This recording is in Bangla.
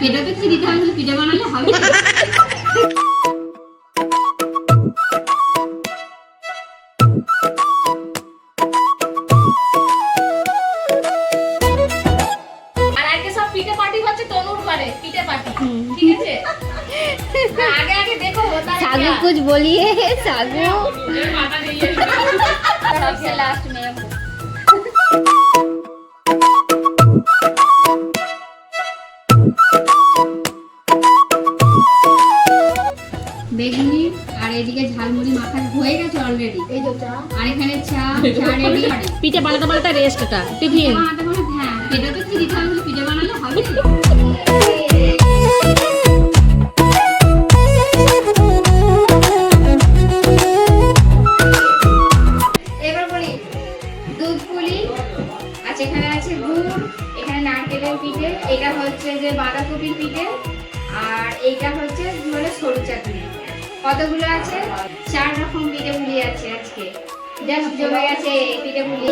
এটা তো কি দিতে হবে, পিঠে বানালে হবে। আর আজকে সব পিঠে পার্টি হচ্ছে তনুর ঘরে, পিঠে পার্টি, ঠিক আছে? আগে আগে দেখো होता है सागू क्या? कुछ बोलिए सागू। माता नहीं है। सबसे लास्ट में বেগুনি আর এদিকে ঝালমুড়ি মাখা হয়ে গেছে অলরেডি। এই যে চা, আর এখানে চা রেডি। পিঠে বানাতে বানাতে রেস্টটা টিফিন। হ্যাঁ, এটা তো কি দিতে হবে, পিঠে বানালে হবে। এবার বলি দুধ পুলি আচ্ছা, এখানে আছে গুড়, এখানে নারকেলের পিঠে, এটা হচ্ছে যে বাঁধাকপির পিঠে, আর এইটা হচ্ছে মানে সরু চাটনি। কতগুলো আছে? 4 রকম পিঠে পুলি আছে আজকে। জাস্ট জমে গেছে পিঠে পুলি।